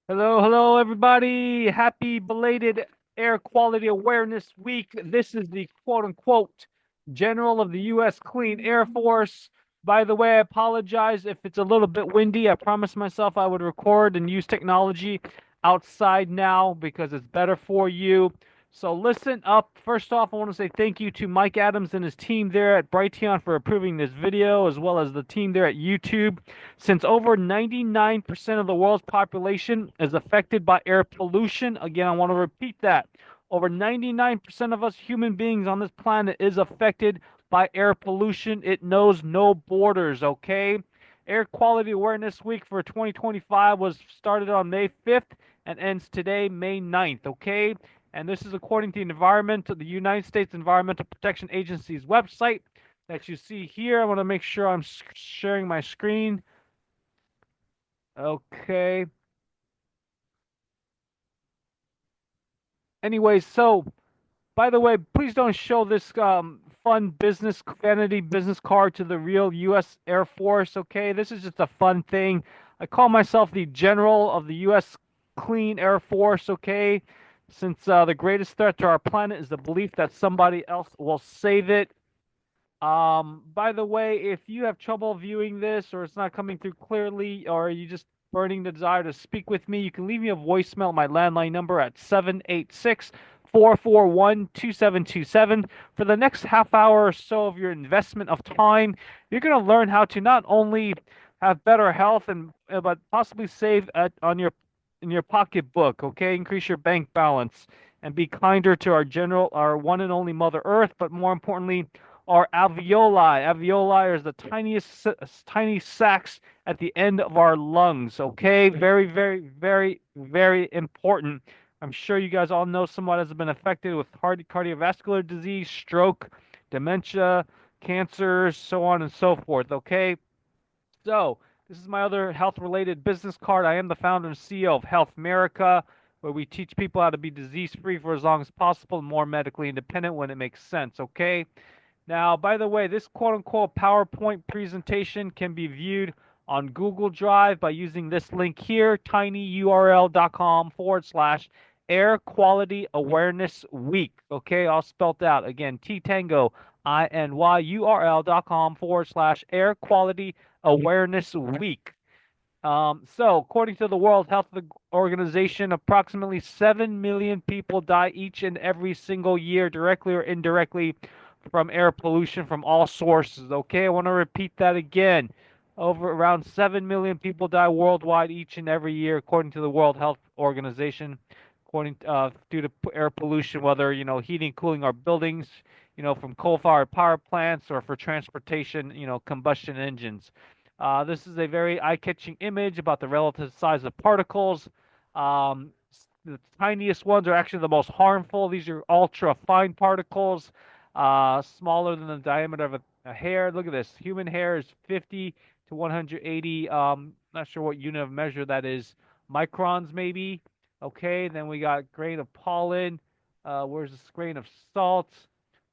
Hello, hello, everybody. Happy belated Air Quality Awareness Week. This is the quote unquote General of the U.S. Clean Air Force. By the way, I apologize if it's a little bit windy. I promised myself I would record and use technology outside now because it's better for you. So listen up. First off, I want to say thank you to Mike Adams and his team there at Brighteon for approving this video, as well as the team there at YouTube. Since over 99% of the world's population is affected by air pollution, again, I want to repeat that. Over 99% of us human beings on this planet is affected by air pollution. It knows no borders, okay? Air Quality Awareness Week for 2025 was started on May 5th and ends today, May 9th, okay? And this is according to the United States Environmental Protection Agency's website that you see here. I want to make sure I'm sharing my screen. Okay. Anyways, so by the way, please don't show this fun vanity business card to the real U.S. Air Force. Okay, this is just a fun thing. I call myself the General of the U.S. Clean Air Force. Okay, since the greatest threat to our planet is the belief that somebody else will save it. By the way, if you have trouble viewing this or it's not coming through clearly or you just burning the desire to speak with me, you can leave me a voicemail at my landline number at 786-441-2727. For the next half hour or so of your investment of time, you're going to learn how to not only have better health and but possibly save on your in your pocketbook, okay? Increase your bank balance and be kinder to our one and only Mother Earth, but more importantly, are alveoli. Alveoli are the tiny sacs at the end of our lungs. Okay, very, very, very, very important. I'm sure you guys all know someone has been affected with cardiovascular disease, stroke, dementia, cancers, so on and so forth. Okay, so this is my other health-related business card. I am the founder and CEO of Health America, where we teach people how to be disease-free for as long as possible and more medically independent when it makes sense. Okay. Now, by the way, this quote unquote PowerPoint presentation can be viewed on Google Drive by using this link here, tinyurl.com/ Air Quality Awareness Week. Okay, all spelled out. Again, T Tango, INYURL.com / Air Quality Awareness Week. So, according to the World Health Organization, approximately 7 million people die each and every single year, directly or indirectly, from air pollution from all sources. Okay, I want to repeat that again. Over around 7 million people die worldwide each and every year, according to the World Health Organization, due to air pollution, whether heating, cooling our buildings, from coal-fired power plants or for transportation, combustion engines. This is a very eye-catching image about the relative size of particles. The tiniest ones are actually the most harmful. These are ultra fine particles, smaller than the diameter of a hair. Look at this. Human hair is 50 to 180. Not sure what unit of measure that is. Microns, maybe. Okay, then we got grain of pollen. Where's this grain of salt?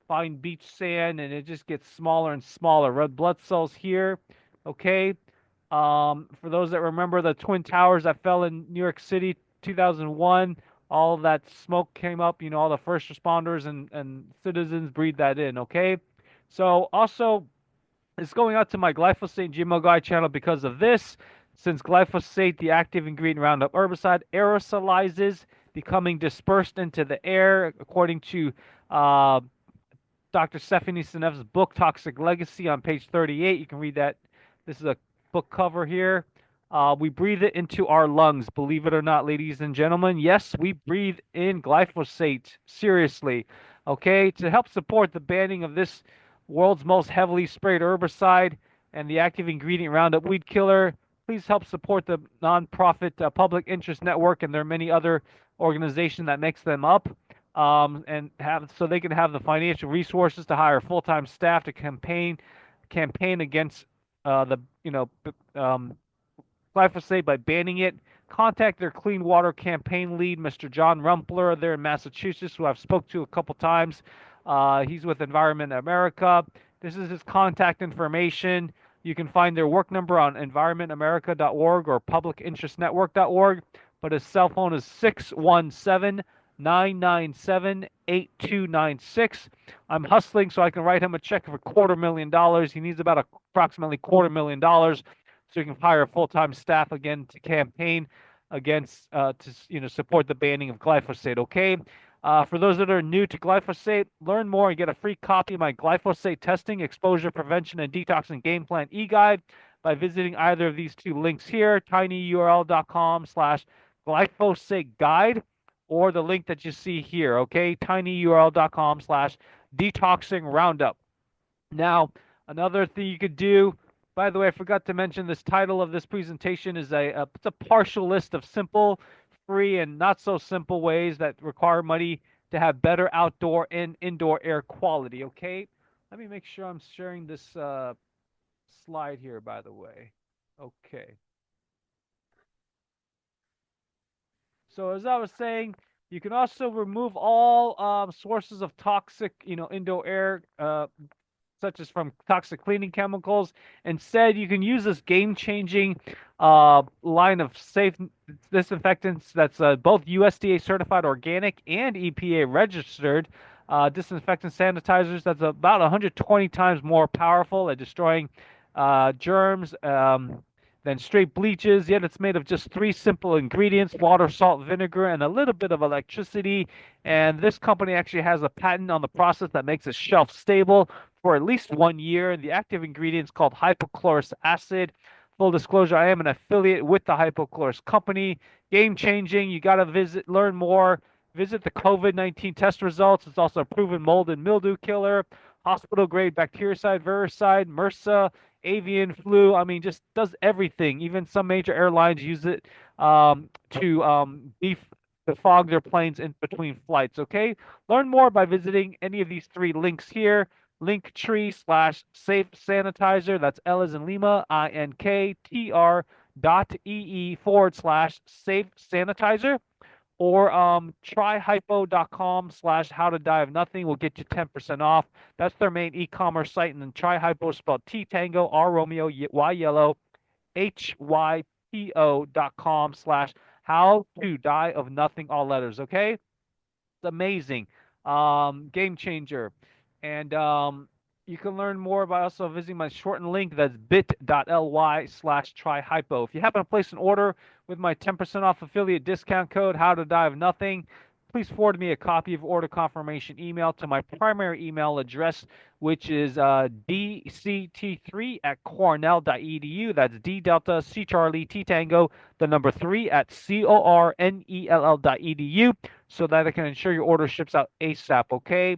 Fine beach sand, and it just gets smaller and smaller. Red blood cells here. Okay. For those that remember the Twin Towers that fell in New York City 2001, all of that smoke came up, all the first responders and citizens breathed that in, okay? So also, it's going out to my glyphosate GMO Guy channel because of this. Since glyphosate, the active ingredient Roundup herbicide, aerosolizes, becoming dispersed into the air, according to Dr. Stephanie Seneff's book, Toxic Legacy, on page 38. You can read that. This is a book cover here. We breathe it into our lungs, believe it or not, ladies and gentlemen. Yes, we breathe in glyphosate, seriously. Okay, to help support the banning of this world's most heavily sprayed herbicide and the active ingredient Roundup weed killer, please help support the nonprofit Public Interest Network, and there are many other organizations that makes them up, and have so they can have the financial resources to hire full-time staff to campaign against the glyphosate by banning it. Contact their clean water campaign lead, Mr. John Rumpler, there in Massachusetts, who I've spoke to a couple times. He's with Environment America. This is his contact information. You can find their work number on environmentamerica.org or publicinterestnetwork.org. but his cell phone is 617-997-8296. I'm hustling so I can write him a check for $250,000. He needs about approximately $250,000 so he can hire a full-time staff again to campaign against to support the banning of glyphosate. Okay. For those that are new to glyphosate, learn more and get a free copy of my glyphosate testing, exposure prevention, and detoxing game plan e-guide by visiting either of these two links here, tinyurl.com/glyphosate guide, or the link that you see here, okay? tinyurl.com/detoxing roundup. Now, another thing you could do, by the way, I forgot to mention this title of this presentation is it's a partial list of simple, free, and not so simple ways that require money to have better outdoor and indoor air quality, okay? Let me make sure I'm sharing this slide here, by the way. Okay. So as I was saying, you can also remove all sources of toxic, indoor air, such as from toxic cleaning chemicals. Instead, you can use this game-changing line of safe disinfectants that's both USDA certified organic and EPA registered disinfectant sanitizers that's about 120 times more powerful at destroying germs than straight bleaches. Yet it's made of just three simple ingredients: water, salt, vinegar, and a little bit of electricity. And this company actually has a patent on the process that makes it shelf stable for at least 1 year. And the active ingredient is called hypochlorous acid. Full disclosure, I am an affiliate with the hypochlorous company. Game changing. You got to learn more. Visit the COVID-19 test results. It's also a proven mold and mildew killer, hospital grade bactericide, virucide, MRSA, avian flu. I mean, just does everything. Even some major airlines use it to defog their planes in between flights. Okay, learn more by visiting any of these three links here. Linktree/safe sanitizer. That's L as in Lima, INKTR.ee/safe sanitizer. Or tryhypo.com/HowToDieOfNothing will get you 10% off. That's their main e-commerce site. And then tryhypo spelled T Tango, R Romeo, Y Yellow, HYPO.com/HowToDieOfNothing, all letters, okay? It's amazing. Game changer. And you can learn more by also visiting my shortened link. That's bit.ly/tryhypo. If you happen to place an order with my 10% off affiliate discount code, How to Die of Nothing, please forward me a copy of order confirmation email to my primary email address, which is dct3@cornell.edu. That's D Delta C Charlie T Tango, the number 3@cornell.edu, so that I can ensure your order ships out ASAP. Okay.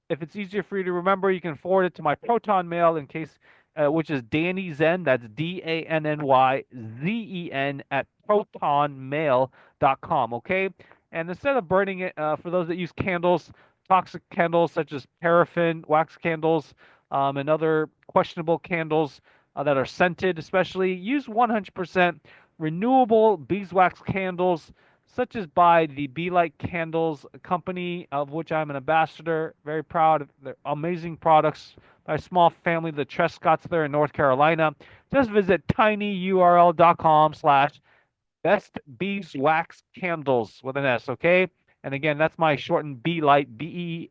If it's easier for you to remember, you can forward it to my Proton mail in case, which is Danny Zen. That's DANNYZEN at protonmail.com. Okay. And instead of burning it, for those that use candles, toxic candles such as paraffin, wax candles, and other questionable candles that are scented, especially, use 100% renewable beeswax candles, such as by the Be Light Candles company, of which I'm an ambassador. Very proud of their amazing products by a small family, the Trescotts there in North Carolina. Just visit tinyurl.com/best beeswax candles with an S, okay? And again, that's my shortened Be Light, BEELITE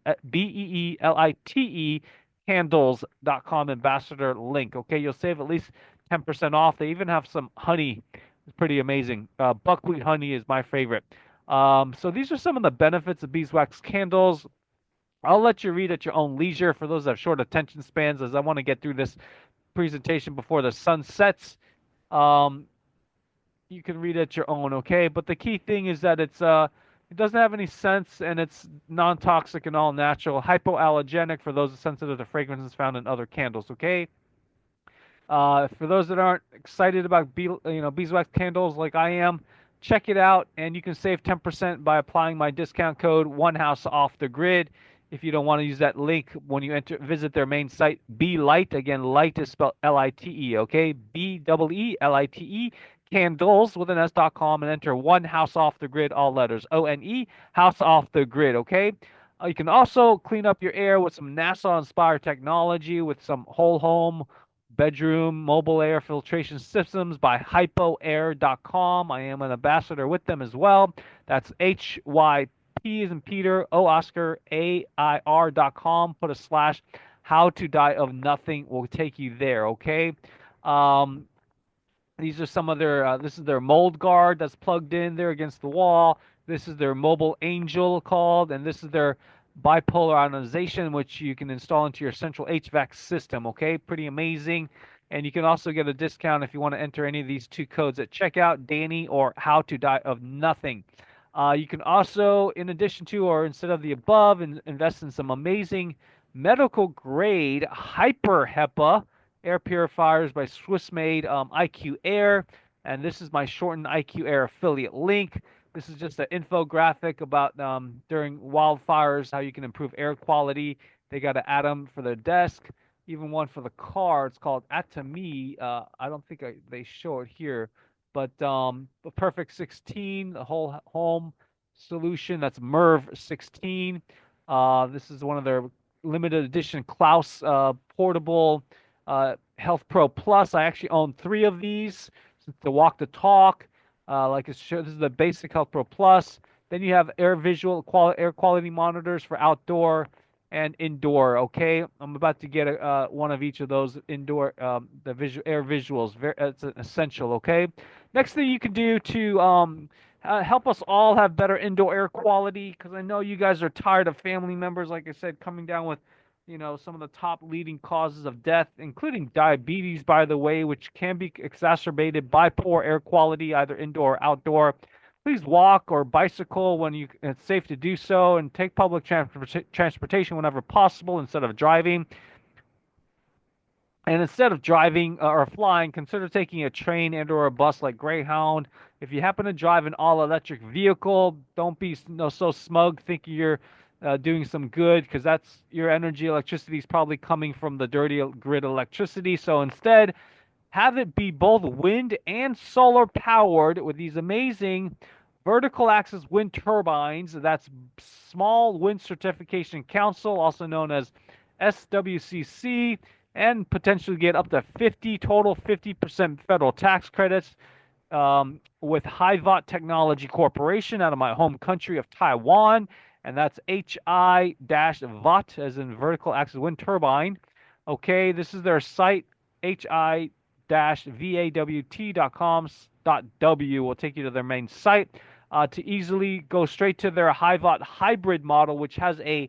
candles.com ambassador link, okay? You'll save at least 10% off. They even have some honey. It's pretty amazing. Buckwheat honey is my favorite. So these are some of the benefits of beeswax candles. I'll let you read at your own leisure for those that have short attention spans, as I want to get through this presentation before the sun sets. You can read at your own, okay? But the key thing is that it doesn't have any scents, and it's non-toxic and all natural. Hypoallergenic for those sensitive to fragrances found in other candles, okay? For those that aren't excited about beeswax candles like I am, check it out, and you can save 10% by applying my discount code OneHouseOffTheGrid. If you don't want to use that link when you visit their main site, Be Light. Again, light is spelled Lite, okay? BEELITE candles with an S.com, and enter One House Off the Grid, all letters, ONE, House Off the Grid, okay? You can also clean up your air with some NASA-inspired technology with some whole home bedroom mobile air filtration systems by hypoair.com. I am an ambassador with them as well. That's HYP as in Peter, O Oscar, AIR.com. Put a slash. How to Die of Nothing will take you there, okay? Um, these are some of their, this is their mold guard that's plugged in there against the wall. This is their mobile angel called, and this is their bipolar ionization, which you can install into your central HVAC system. Okay, pretty amazing. And you can also get a discount if you want to enter any of these two codes at checkout, Danny or How to Die of Nothing. You can also, in addition to or instead of the above, invest in some amazing medical grade hyper HEPA air purifiers by Swiss-made IQ Air, and this is my shortened IQ Air affiliate link. This is just an infographic about during wildfires how you can improve air quality. They got an atom for their desk, even one for the car. It's called Atomy. I don't think they show it here, but the Perfect 16, the whole home solution. That's MERV 16. This is one of their limited edition Klaus portable Health Pro Plus. I actually own 3 of these. The walk the talk, like it's shown, this is the basic Health Pro Plus. Then you have air quality monitors for outdoor and indoor. Okay, I'm about to get one of each of those indoor air visuals. It's an essential. Okay, next thing you can do to help us all have better indoor air quality, because I know you guys are tired of family members, like I said, coming down with some of the top leading causes of death, including diabetes, by the way, which can be exacerbated by poor air quality, either indoor or outdoor. Please walk or bicycle when it's safe to do so, and take public transportation whenever possible instead of driving. And instead of driving or flying, consider taking a train and or a bus like Greyhound. If you happen to drive an all-electric vehicle, don't be so smug thinking you're doing some good, because that's your electricity is probably coming from the dirty grid electricity. So instead, have it be both wind and solar powered with these amazing vertical axis wind turbines. That's Small Wind Certification Council, also known as SWCC, and potentially get up to 50% federal tax credits with HiVatt Technology Corporation out of my home country of Taiwan, and that's HI-Vatt as in vertical axis wind turbine. Okay, this is their site, hi-vawt.com.w will take you to their main site to easily go straight to their HiVatt hybrid model, which has a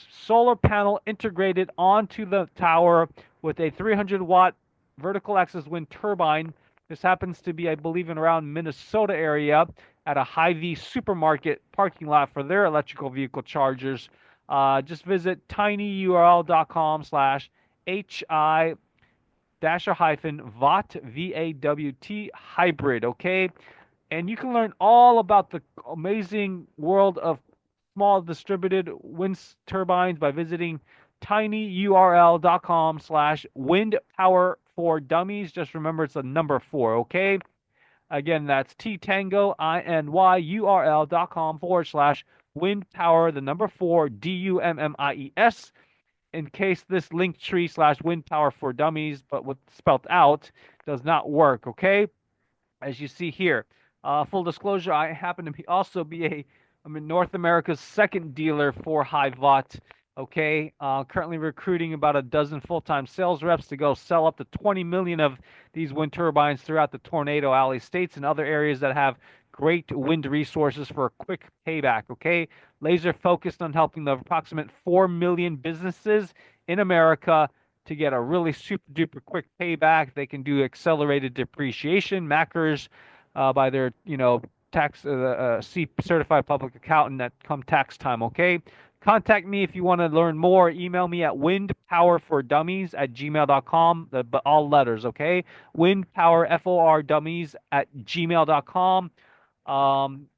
solar panel integrated onto the tower with a 300-watt vertical axis wind turbine. This happens to be, I believe, in around Minnesota area at a Hy-Vee supermarket parking lot for their electrical vehicle chargers. Just visit tinyurl.com/hi-vatt, V-A-W-T, hybrid, okay? And you can learn all about the amazing world of small distributed wind turbines by visiting tinyurl.com/wind power for dummies. Just remember it's a number 4, okay? Again, that's tinyurl.com/wind power, the number 4, DUMMIES, in case this link tree /wind power for dummies, but with spelt out, does not work, okay? As you see here. Full disclosure, I happen to be I'm in North America's second dealer for HiVatt. Okay, currently recruiting about a dozen full-time sales reps to go sell up to 20 million of these wind turbines throughout the Tornado Alley states and other areas that have great wind resources for a quick payback. Okay, laser focused on helping the approximate 4 million businesses in America to get a really super duper quick payback. They can do accelerated depreciation, MACRs, by their tax certified public accountant at come tax time. Okay, contact me if you want to learn more. Email me at windpowerfordummies@gmail.com, but all letters. Okay, windpowerfordummies@gmail.com.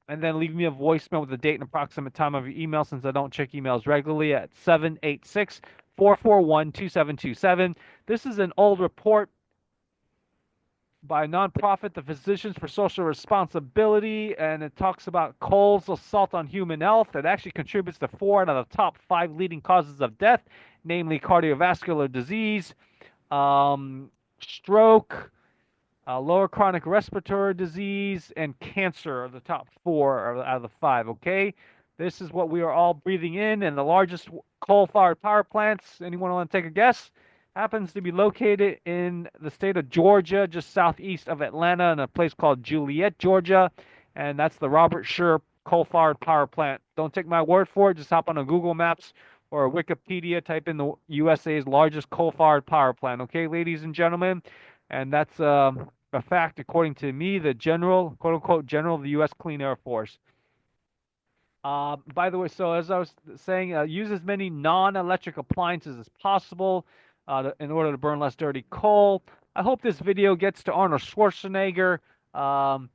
And then leave me a voicemail with the date and approximate time of your email, since I don't check emails regularly, at 786-441-2727. This is an old report by a nonprofit, the Physicians for Social Responsibility, and it talks about coal's assault on human health. It actually contributes to 4 out of the top 5 leading causes of death, namely cardiovascular disease, stroke, lower chronic respiratory disease, and cancer are the top four out of the five, okay? This is what we are all breathing in, and the largest coal-fired power plants, anyone want to take a guess? Happens to be located in the state of Georgia, just southeast of Atlanta, in a place called Juliet, Georgia, and that's the Robert Scher coal-fired power plant. Don't take my word for it, just hop on a Google Maps or Wikipedia, type in the USA's largest coal-fired power plant, okay, ladies and gentlemen? And that's a fact according to me, the general, quote unquote, general of the U.S. Clean Air Force. By the way, so as I was saying, use as many non-electric appliances as possible in order to burn less dirty coal. I hope this video gets to Arnold Schwarzenegger, um,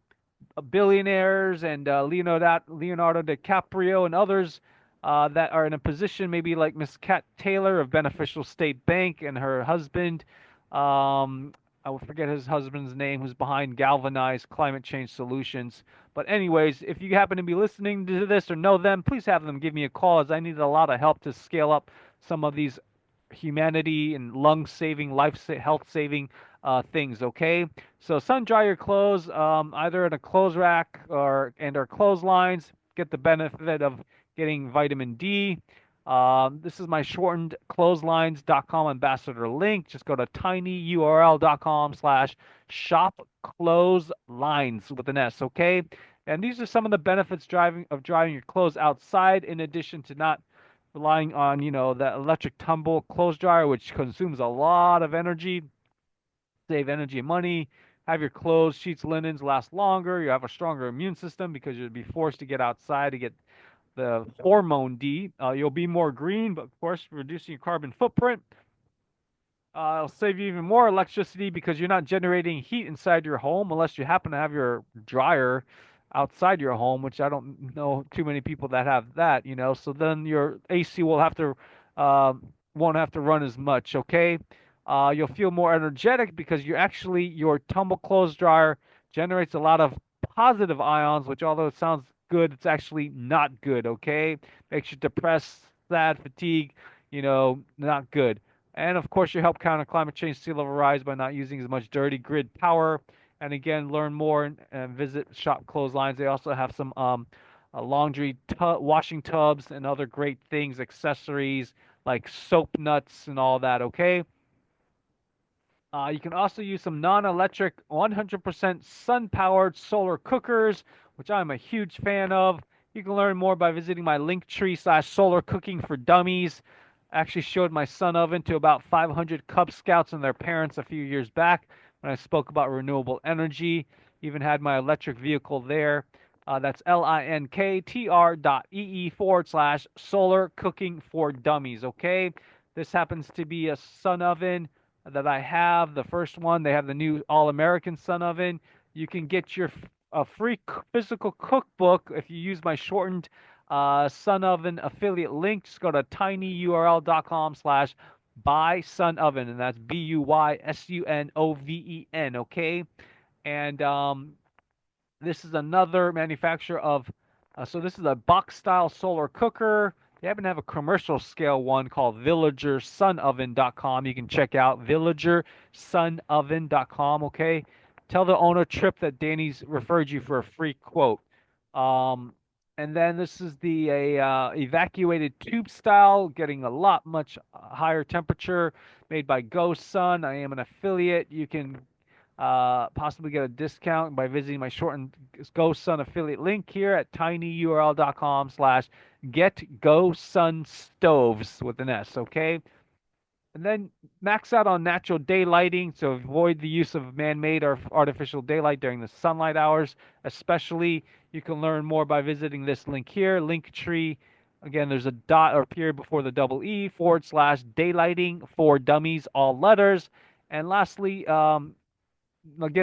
billionaires, and Leonardo DiCaprio and others that are in a position, maybe like Miss Kat Taylor of Beneficial State Bank and her husband. I will forget his husband's name, who's behind Galvanized Climate Change Solutions. But anyways, if you happen to be listening to this or know them, please have them give me a call, as I need a lot of help to scale up some of these humanity and lung saving, health saving things. Okay, so sun dry your clothes either in a clothes rack or clotheslines. Get the benefit of getting vitamin D. This is my shortened clotheslines.com ambassador link. Just go to tinyurl.com/shop clotheslines with an S, okay? And these are some of the benefits of drying your clothes outside, in addition to not relying on, the electric tumble clothes dryer, which consumes a lot of energy. Save energy and money. Have your clothes, sheets, linens last longer. You have a stronger immune system because you'll be forced to get outside to get the hormone D. You'll be more green, but of course, reducing your carbon footprint. It'll save you even more electricity because you're not generating heat inside your home unless you happen to have your dryer outside your home, which I don't know too many people that have that, So then your AC uh, won't have to run as much, okay? You'll feel more energetic because your tumble clothes dryer generates a lot of positive ions, which although it sounds good, it's actually not good, okay? Makes you depressed, sad, fatigue, not good. And of course, you help counter climate change sea level rise by not using as much dirty grid power. And again, learn more and visit Shop Clotheslines. They also have some washing tubs and other great things, accessories like soap nuts and all that, okay? You can also use some non-electric, 100% sun-powered solar cookers, which I'm a huge fan of. You can learn more by visiting my Linktree/solar cooking for dummies. I actually showed my sun oven to about 500 Cub Scouts and their parents a few years back when I spoke about renewable energy. Even had my electric vehicle there. That's linktr.ee/solar cooking for dummies. Okay, this happens to be a sun oven that I have. The first one, they have the new All American sun oven. You can get a free physical cookbook if you use my shortened Sun Oven affiliate link. Just go to tinyurl.com/buy Sun Oven, and that's BUYSUNOVEN. Okay, and this is another manufacturer of. So this is a box style solar cooker. They happen to have a commercial scale one called VillagerSunOven.com. You can check out VillagerSunOven.com. Okay, tell the owner Trip that Danny's referred you for a free quote. And then this is the evacuated tube style, getting a lot much higher temperature, made by Go Sun. I am an affiliate. You can possibly get a discount by visiting my shortened Go Sun affiliate link here at tinyurl.com/getGoSunStoves with an S. Okay. And then max out on natural day lighting, so avoid the use of man-made or artificial daylight during the sunlight hours, especially. You can learn more by visiting this link here, Linktree. Again, there's a dot or period before the double E /daylighting for dummies, all letters. And lastly, again,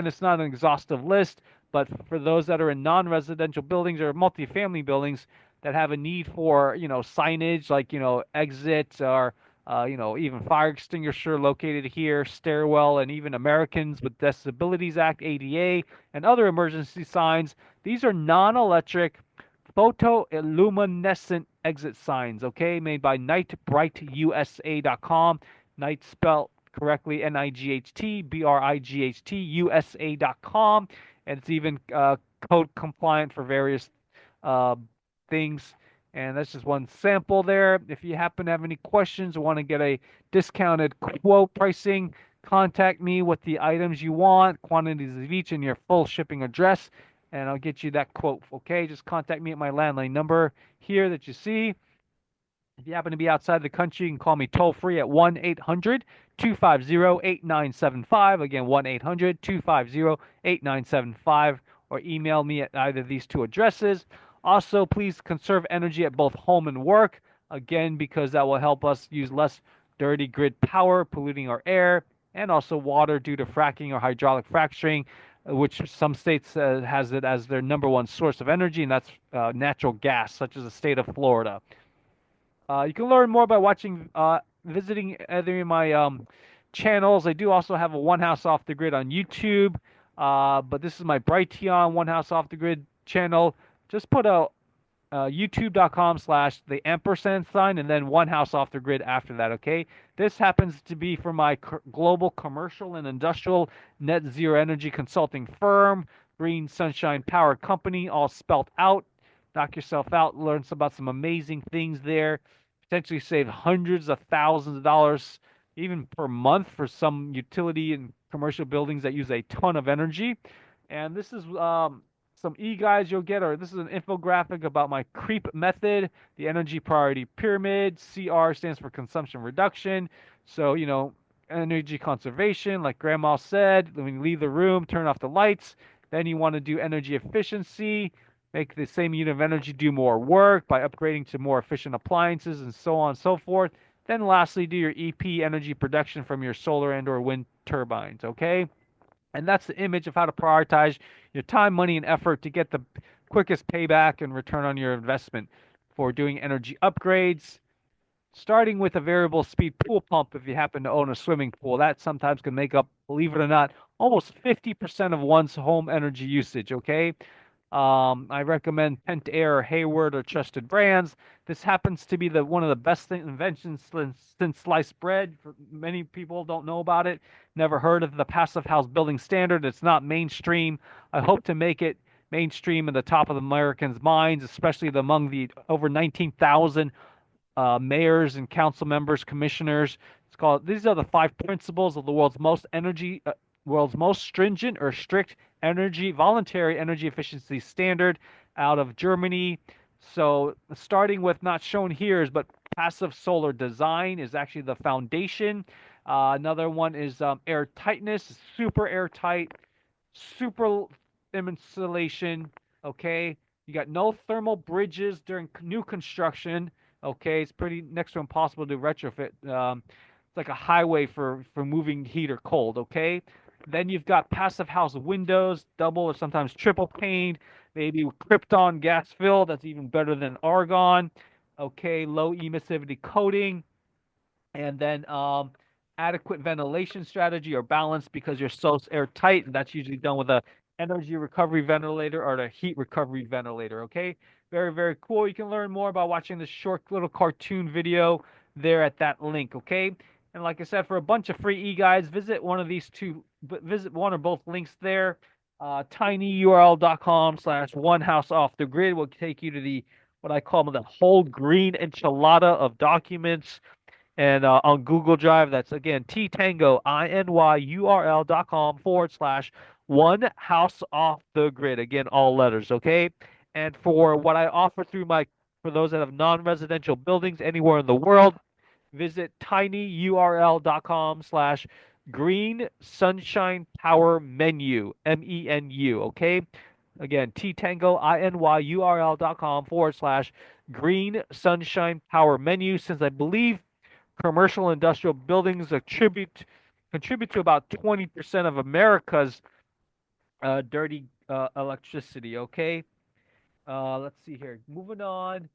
it's not an exhaustive list, but for those that are in non-residential buildings or multifamily buildings that have a need for, signage like, exits or even fire extinguisher located here, stairwell, and even Americans with Disabilities Act, ADA, and other emergency signs. These are non-electric photoluminescent exit signs, okay, made by nightbrightUSA.com. Night spelled correctly, NIGHTBRIGHTUSA.com, and it's even code compliant for various uh, things. And that's just one sample there. If you happen to have any questions or want to get a discounted quote pricing, contact me with the items you want, quantities of each, and your full shipping address, and I'll get you that quote. Okay, just contact me at my landline number here that you see. If you happen to be outside the country, you can call me toll free at 1 800 250 8975. Again, 1 800 250 8975, or email me at either of these two addresses. Also, please conserve energy at both home and work, again, because that will help us use less dirty grid power, polluting our air, and also water due to fracking or hydraulic fracturing, which some states has it as their number one source of energy, and that's natural gas, such as the state of Florida. You can learn more by visiting either of my channels. I do also have a One House Off the Grid on YouTube, but this is my Brighteon One House Off the Grid channel. Just put a youtube.com/the ampersand sign and then One House Off the Grid after that, okay? This happens to be for my global commercial and industrial net zero energy consulting firm, Green Sunshine Power Company, all spelt out. Knock yourself out, learn about some amazing things there, potentially save hundreds of thousands of dollars even per month for some utility and commercial buildings that use a ton of energy. And this is some e-guides you'll get, or this is an infographic about my CREEP method, the energy priority pyramid. CR stands for consumption reduction. So, energy conservation, like Grandma said, when you leave the room, turn off the lights. Then you want to do energy efficiency, make the same unit of energy do more work by upgrading to more efficient appliances, and so on and so forth. Then lastly, do your EP energy production from your solar and or wind turbines, okay? And that's the image of how to prioritize your time, money, and effort to get the quickest payback and return on your investment for doing energy upgrades. Starting with a variable speed pool pump, if you happen to own a swimming pool, that sometimes can make up, believe it or not, almost 50% of one's home energy usage, okay? I recommend Pentair or Hayward or trusted brands. This happens to be one of the best inventions since sliced bread. Many people don't know about it. Never heard of the Passive House Building Standard. It's not mainstream. I hope to make it mainstream in the top of the Americans' minds, especially among the over 19,000 mayors and council members, commissioners. These are the 5 principles of the world's most stringent or strict voluntary energy efficiency standard out of Germany. So starting with, not shown here, but passive solar design is actually the foundation. Another one is air tightness, super airtight, super insulation. Okay, you got no thermal bridges during new construction. Okay, it's pretty next to impossible to retrofit. It's like a highway for moving heat or cold. Okay. Then you've got passive house windows, double or sometimes triple paned, maybe krypton gas fill. That's even better than argon. Okay, low emissivity coating, and then adequate ventilation strategy or balance because you're so airtight, and that's usually done with a energy recovery ventilator or the heat recovery ventilator. Okay, very, very cool. You can learn more by watching this short little cartoon video there at that link. Okay. And like I said, for a bunch of free e-guides, visit one or both links there. tinyurl.com/one house off the grid will take you to what I call the whole green enchilada of documents. And on Google Drive, that's again, tinyurl.com/one house off the grid. Again, all letters. Okay. And for what I offer for those that have non-residential buildings anywhere in the world, visit tinyurl.com/green sunshine power menu, MENU, okay? Again, tinyurl.com/green sunshine power menu, since I believe commercial industrial buildings contribute to about 20% of America's dirty electricity, okay? Let's see here. Moving on.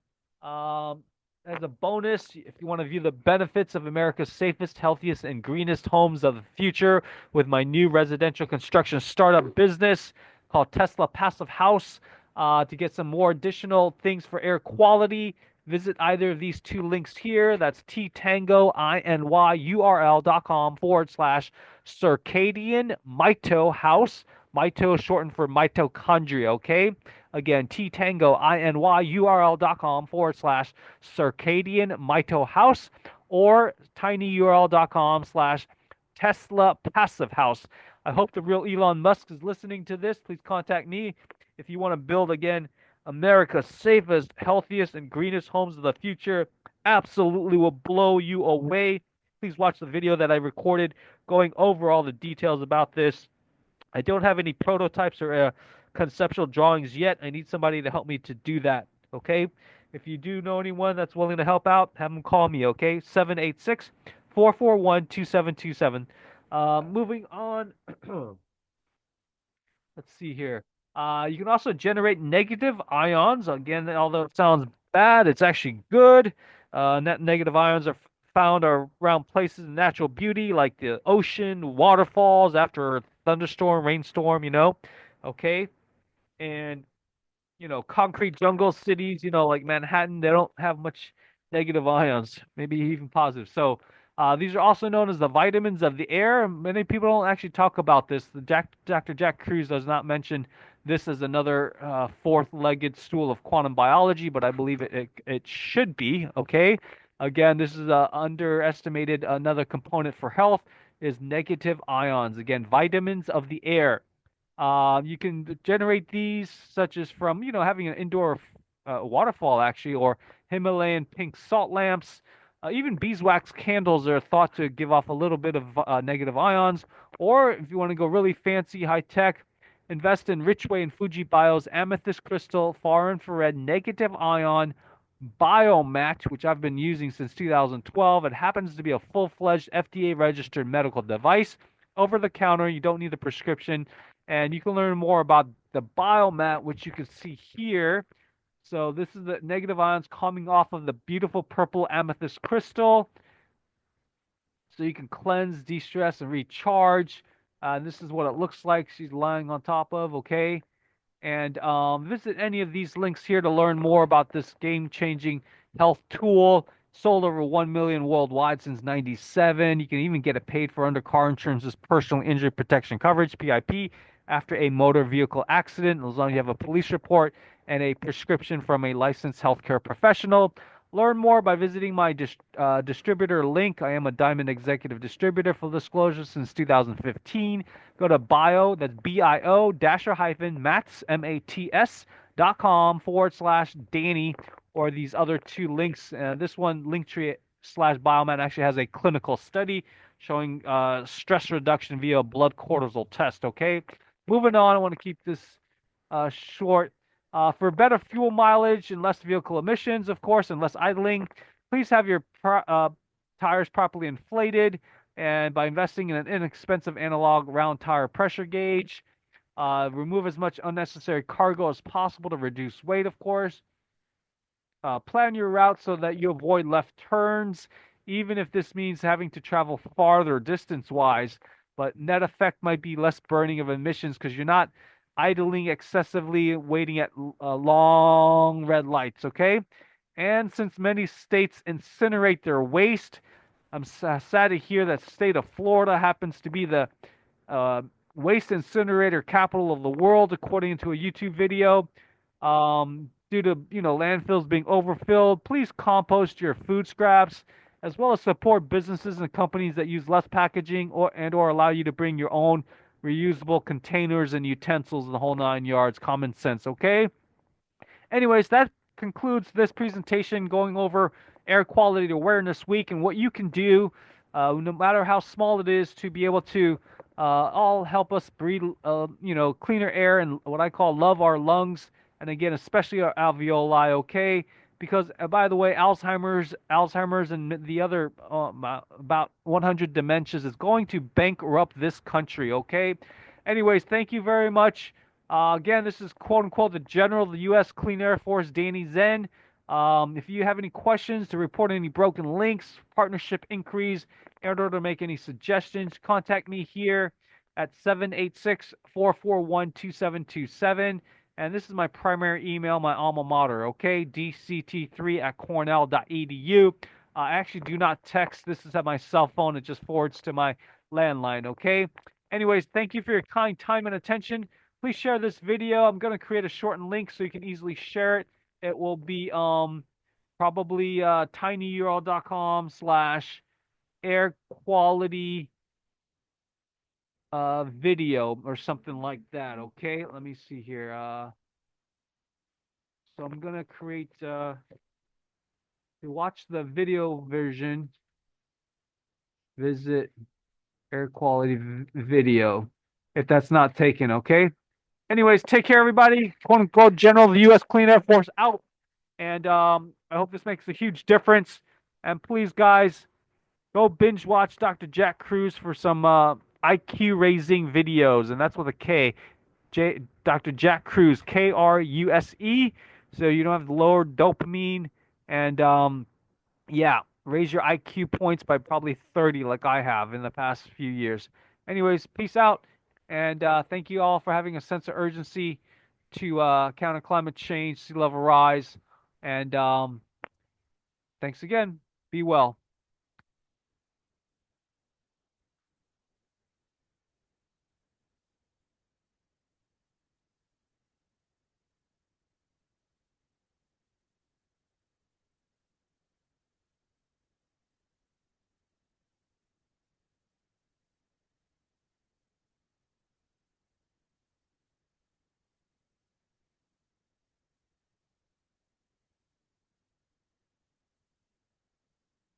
As a bonus, if you want to view the benefits of America's safest, healthiest, and greenest homes of the future with my new residential construction startup business called Tesla Passive House, to get some more additional things for air quality, visit either of these two links here. That's ttangoinY.com/circadian mito house. Mito is shortened for mitochondria, okay? Again, ttangoinY.com/circadian mito house, or tinyurl.com/Tesla passive house. I hope the real Elon Musk is listening to this. Please contact me if you want to build, again, America's safest, healthiest, and greenest homes of the future. Absolutely will blow you away. Please watch the video that I recorded going over all the details about this. I don't have any prototypes or conceptual drawings yet. I need somebody to help me to do that. Okay? If you do know anyone that's willing to help out, have them call me. Okay? 786-441-2727. Moving on. Let's see here. You can also generate negative ions. Again, although it sounds bad, it's actually good. Net negative ions are found around places of natural beauty like the ocean, waterfalls, after a thunderstorm, rainstorm, Okay. And concrete jungle cities, like Manhattan, they don't have much negative ions, maybe even positive. So these are also known as the vitamins of the air. Many people don't actually talk about this. Dr. Jack Cruz does not mention this as another fourth-legged stool of quantum biology, but I believe it should be, okay? Again, this is underestimated. Another component for health is negative ions. Again, vitamins of the air. You can generate these, such as from, having an indoor waterfall, actually, or Himalayan pink salt lamps. Even beeswax candles are thought to give off a little bit of negative ions. Or if you want to go really fancy, high tech, invest in Richway and Fuji Bio's amethyst crystal far infrared negative ion biomat, which I've been using since 2012. It happens to be a full-fledged FDA registered medical device, over the counter. You don't need a prescription. And you can learn more about the biomat, which you can see here. So this is the negative ions coming off of the beautiful purple amethyst crystal. So you can cleanse, de-stress, and recharge. This is what it looks like she's lying on top of, okay? And visit any of these links here to learn more about this game-changing health tool. Sold over 1 million worldwide since 97. You can even get it paid for under car insurance's personal injury protection coverage, PIP, after a motor vehicle accident, as long as you have a police report and a prescription from a licensed healthcare professional. Learn more by visiting my distributor link. I am a Diamond Executive Distributor, full disclosure, since 2015. Go to that's bio hyphen mats, mats.com/Danny, or these other two links. This one, Linktree/Biomat, actually has a clinical study showing stress reduction via blood cortisol test. Okay, moving on. I want to keep this short. For better fuel mileage and less vehicle emissions, of course, and less idling, please have your tires properly inflated, and by investing in an inexpensive analog round tire pressure gauge. Remove as much unnecessary cargo as possible to reduce weight, of course. Plan your route so that you avoid left turns, even if this means having to travel farther distance-wise. But net effect might be less burning of emissions because you're not idling excessively, waiting at long red lights, okay? And since many states incinerate their waste, I'm sad to hear that the state of Florida happens to be the waste incinerator capital of the world, according to a YouTube video. Due to landfills being overfilled, please compost your food scraps, as well as support businesses and companies that use less packaging or allow you to bring your own reusable containers and utensils, the whole 9 yards. Common sense, okay? Anyways, that concludes this presentation going over Air Quality Awareness Week and what you can do, no matter how small it is, to be able to all help us breathe, cleaner air and what I call love our lungs, and again, especially our alveoli, okay? Because, by the way, Alzheimer's, and the other about 100 dementias is going to bankrupt this country, okay? Anyways, thank you very much. Again, this is quote-unquote the General of the U.S. Clean Air Force, Danny Zen. If you have any questions, to report any broken links, partnership inquiries, in order to make any suggestions, contact me here at 786-441-2727. And this is my primary email, my alma mater, okay? dct3@cornell.edu. I actually do not text. This is at my cell phone. It just forwards to my landline, okay? Anyways, thank you for your kind time and attention. Please share this video. I'm going to create a shortened link so you can easily share it. It will be probably tinyurl.com/air quality video or something like that, okay? Let me see here. So I'm gonna create to watch the video version, visit air quality video if that's not taken, okay? Anyways, take care everybody. Quote unquote General of the US Clean Air Force out. And I hope this makes a huge difference. And please guys, go binge watch Dr. Jack Cruz for some IQ raising videos, and that's with a K. Dr. Jack Cruz, Kruse. So you don't have to lower dopamine and yeah, raise your IQ points by probably 30 like I have in the past few years. Anyways, peace out, and thank you all for having a sense of urgency to counter climate change, sea level rise, and thanks again. Be well.